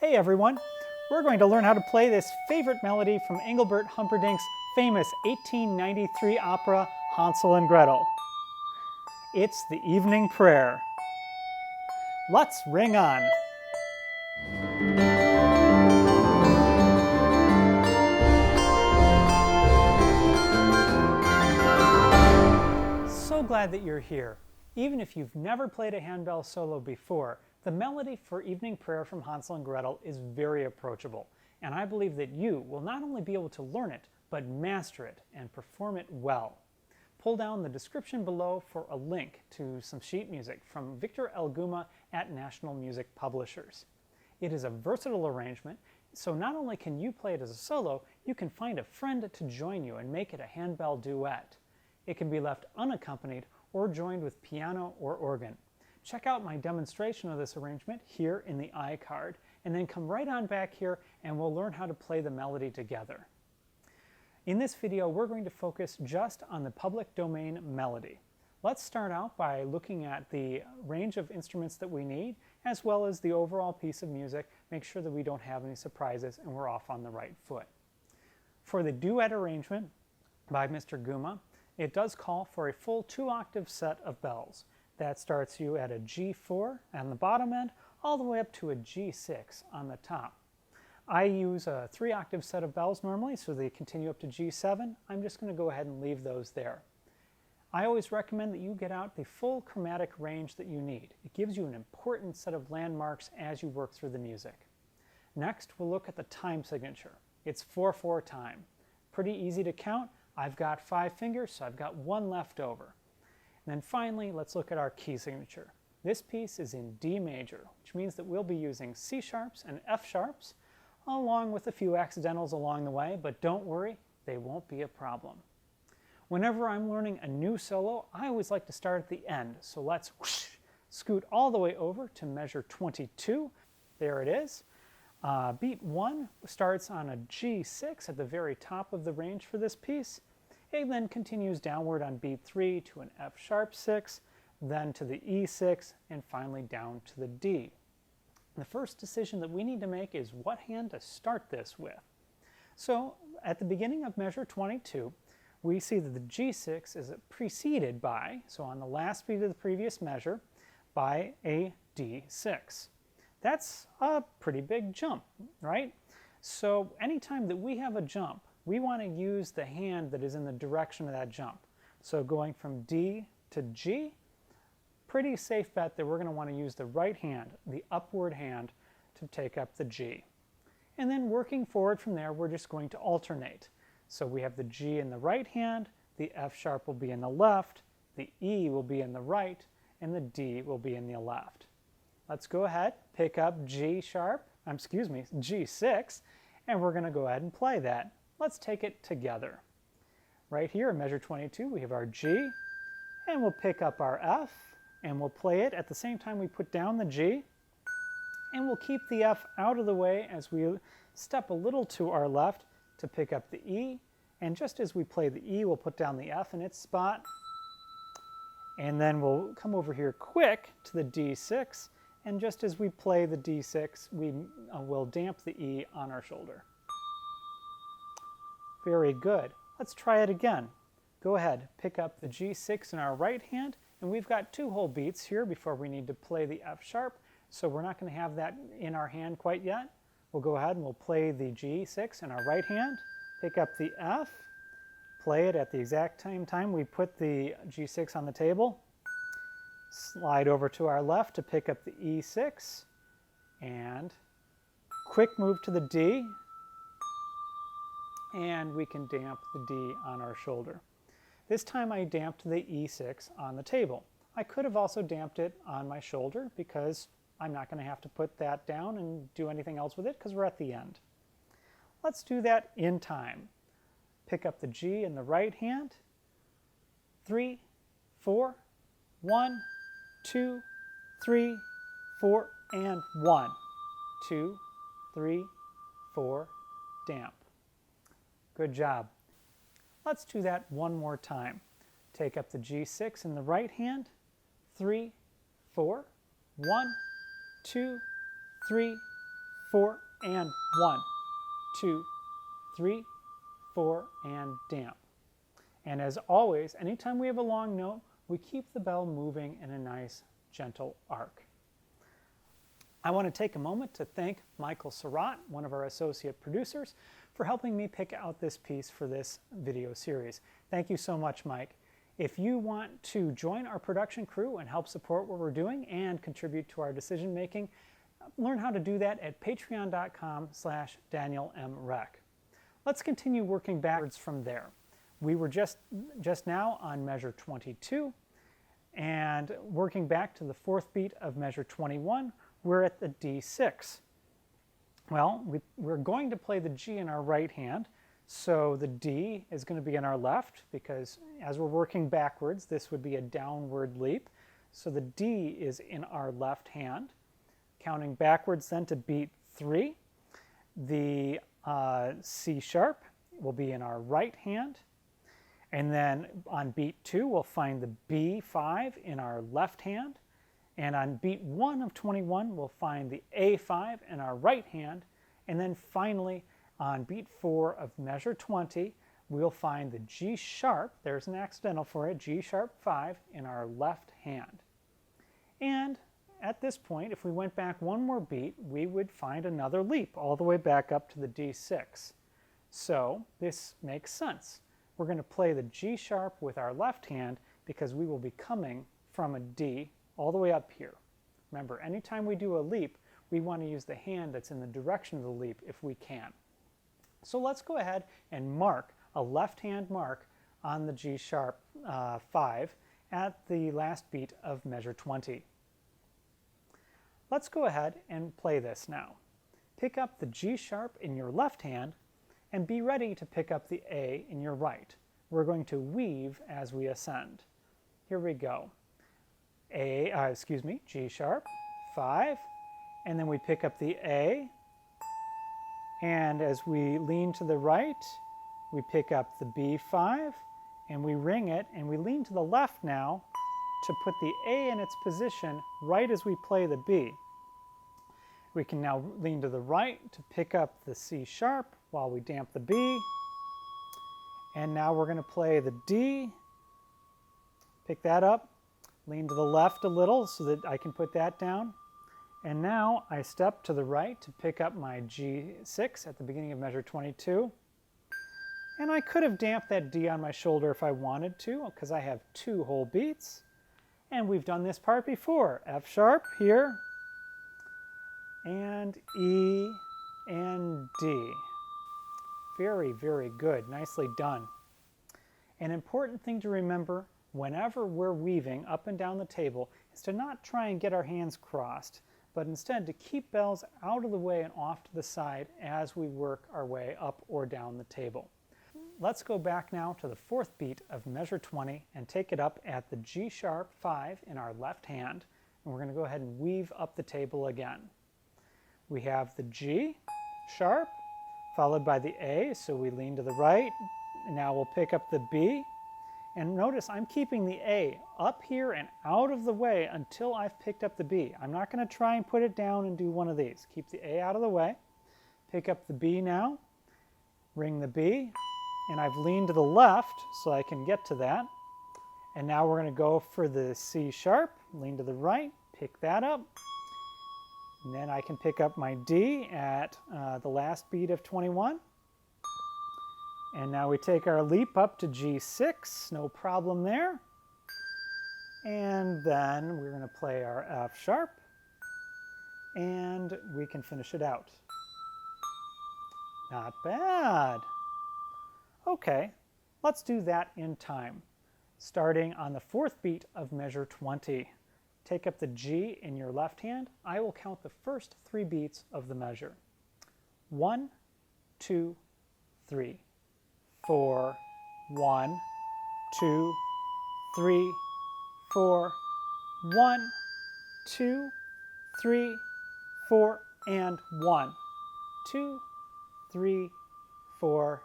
Hey everyone! We're going to learn how to play this favorite melody from Engelbert Humperdinck's famous 1893 opera, Hänsel and Gretel. It's the evening prayer. Let's ring on! So glad that you're here. Even if you've never played a handbell solo before, the melody for evening prayer from Hänsel and Gretel is very approachable, and I believe that you will not only be able to learn it, but master it and perform it well. Pull down the description below for a link to some sheet music from Victor Alguma at National Music Publishers. It is a versatile arrangement, so not only can you play it as a solo, you can find a friend to join you and make it a handbell duet. It can be left unaccompanied or joined with piano or organ. Check out my demonstration of this arrangement here in the iCard, and then come right on back here and we'll learn how to play the melody together. In this video, we're going to focus just on the public domain melody. Let's start out by looking at the range of instruments that we need, as well as the overall piece of music. Make sure that we don't have any surprises and we're off on the right foot. For the duet arrangement by Mr. Guma, it does call for a full 2-octave set of bells. That starts you at a G4 on the bottom end, all the way up to a G6 on the top. I use a 3-octave set of bells normally, so they continue up to G7. I'm just going to go ahead and leave those there. I always recommend that you get out the full chromatic range that you need. It gives you an important set of landmarks as you work through the music. Next, we'll look at the time signature. It's 4/4 time. Pretty easy to count. I've got 5 fingers, so I've got 1 left over. And then finally, let's look at our key signature. This piece is in D major, which means that we'll be using C sharps and F sharps, along with a few accidentals along the way, but don't worry, they won't be a problem. Whenever I'm learning a new solo, I always like to start at the end, so let's scoot all the way over to measure 22. There it is. Beat 1 starts on a G6 at the very top of the range for this piece. It then continues downward on beat 3 to an F sharp 6, then to the E6, and finally down to the D. The first decision that we need to make is what hand to start this with. So at the beginning of measure 22, we see that the G6 is preceded by, so on the last beat of the previous measure, by a D6. That's a pretty big jump, right? So anytime that we have a jump, we want to use the hand that is in the direction of that jump. So going from D to G, pretty safe bet that we're going to want to use the right hand, the upward hand, to take up the G. And then working forward from there, we're just going to alternate. So we have the G in the right hand, the F sharp will be in the left, the E will be in the right, and the D will be in the left. Let's go ahead, pick up G6, and we're going to go ahead and play that. Let's take it together. Right here in measure 22, we have our G, and we'll pick up our F, and we'll play it at the same time we put down the G, and we'll keep the F out of the way as we step a little to our left to pick up the E, and just as we play the E, we'll put down the F in its spot, and then we'll come over here quick to the D6, and just as we play the D6, we will damp the E on our shoulder. Very good. Let's try it again. Go ahead, pick up the G6 in our right hand, and we've got 2 whole beats here before we need to play the F sharp, so we're not going to have that in our hand quite yet. We'll go ahead and we'll play the G6 in our right hand, pick up the F, play it at the exact same time we put the G6 on the table, slide over to our left to pick up the E6, and quick move to the D, and we can damp the D on our shoulder. This time I damped the E6 on the table. I could have also damped it on my shoulder because I'm not going to have to put that down and do anything else with it because we're at the end. Let's do that in time. Pick up the G in the right hand. 3, 4, 1, 2, 3, 4, and 1, 2, 3, 4, damp. Good job. Let's do that one more time. Take up the G6 in the right hand. 3, 4, 1, 2, 3, 4, and 1, 2, 3, 4, and damp. And as always, anytime we have a long note, we keep the bell moving in a nice, gentle arc. I want to take a moment to thank Michael Surratt, one of our associate producers, for helping me pick out this piece for this video series. Thank you so much, Mike. If you want to join our production crew and help support what we're doing and contribute to our decision making, learn how to do that at patreon.com/DanielMRec. Let's continue working backwards from there. We were just now on measure 22, and working back to the fourth beat of measure 21, we're at the D6. Well, we're going to play the G in our right hand, so the D is going to be in our left, because as we're working backwards, this would be a downward leap. So the D is in our left hand. Counting backwards then to beat 3, the C sharp will be in our right hand. And then on beat 2, we'll find the B5 in our left hand. And on beat 1 of 21, we'll find the A5 in our right hand. And then finally, on beat 4 of measure 20, we'll find the G sharp, there's an accidental for it, G sharp 5 in our left hand. And at this point, if we went back one more beat, we would find another leap all the way back up to the D6. So this makes sense. We're going to play the G sharp with our left hand because we will be coming from a D all the way up here. Remember, anytime we do a leap, we want to use the hand that's in the direction of the leap if we can. So let's go ahead and mark a left hand mark on the G sharp 5 at the last beat of measure 20. Let's go ahead and play this now. Pick up the G sharp in your left hand and be ready to pick up the A in your right. We're going to weave as we ascend. Here we go. G sharp, 5, and then we pick up the A, and as we lean to the right, we pick up the B5, and we ring it, and we lean to the left now to put the A in its position right as we play the B. We can now lean to the right to pick up the C sharp while we damp the B. And now we're going to play the D, pick that up, lean to the left a little so that I can put that down. And now I step to the right to pick up my G6 at the beginning of measure 22. And I could have damped that D on my shoulder if I wanted to, because I have 2 whole beats. And we've done this part before. F sharp here, and E and D. Very, very good. Nicely done. An important thing to remember whenever we're weaving up and down the table is to not try and get our hands crossed, but instead to keep bells out of the way and off to the side as we work our way up or down the table. Let's go back now to the fourth beat of measure 20 and take it up at the G sharp 5 in our left hand, and we're going to go ahead and weave up the table again. We have the G sharp followed by the A, so we lean to the right. Now we'll pick up the B, and notice I'm keeping the A up here and out of the way until I've picked up the B. I'm not going to try and put it down and do one of these. Keep the A out of the way, pick up the B now, ring the B, and I've leaned to the left so I can get to that. And now we're going to go for the C sharp, lean to the right, pick that up, and then I can pick up my D at the last beat of 21. And now we take our leap up to G6, no problem there. And then we're going to play our F sharp, and we can finish it out. Not bad. Okay, let's do that in time. Starting on the fourth beat of measure 20. Take up the G in your left hand. I will count the first 3 beats of the measure. 1, 2, 3, 4, 1, 2, 3, 4, 1, 2, 3, 4, and 1, 2, 3, 4,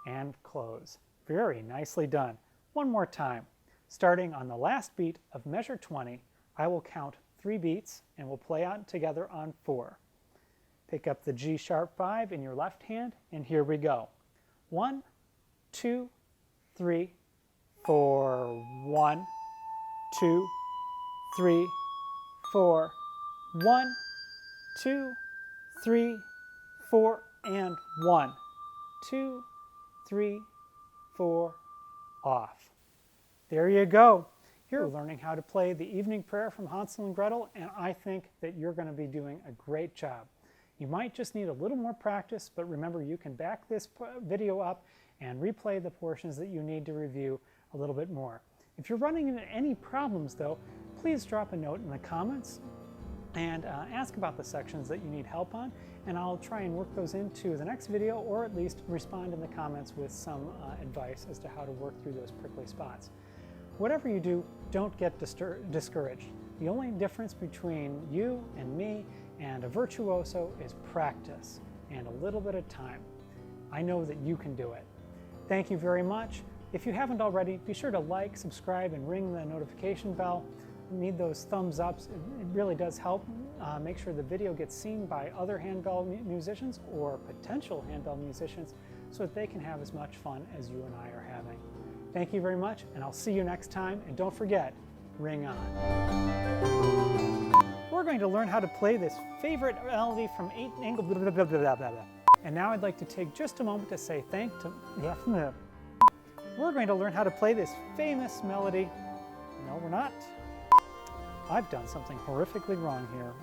and close. Very nicely done. One more time. Starting on the last beat of measure 20, I will count 3 beats and we'll play out together on 4. Pick up the G sharp 5 in your left hand, and here we go. 1, 2, 3, 4. 1, 2, 3, 4. 1, 2, 3, 4, and 1, 2, 3, 4, off. There you go. You're learning how to play the evening prayer from Hansel and Gretel, and I think that you're going to be doing a great job. You might just need a little more practice, but remember, you can back this video up and replay the portions that you need to review a little bit more. If you're running into any problems, though, please drop a note in the comments and ask about the sections that you need help on, and I'll try and work those into the next video, or at least respond in the comments with some advice as to how to work through those prickly spots. Whatever you do, don't get discouraged. The only difference between you and me and a virtuoso is practice and a little bit of time. I know that you can do it. Thank you very much. If you haven't already, be sure to like, subscribe, and ring the notification bell. You need those thumbs ups. It really does help. Make sure the video gets seen by other handbell musicians or potential handbell musicians so that they can have as much fun as you and I are having. Thank you very much, and I'll see you next time. And don't forget, ring on. We're going to learn how to play this favorite melody from 8 angles. And now I'd like to take just a moment to say We're going to learn how to play this famous melody. No, we're not. I've done something horrifically wrong here.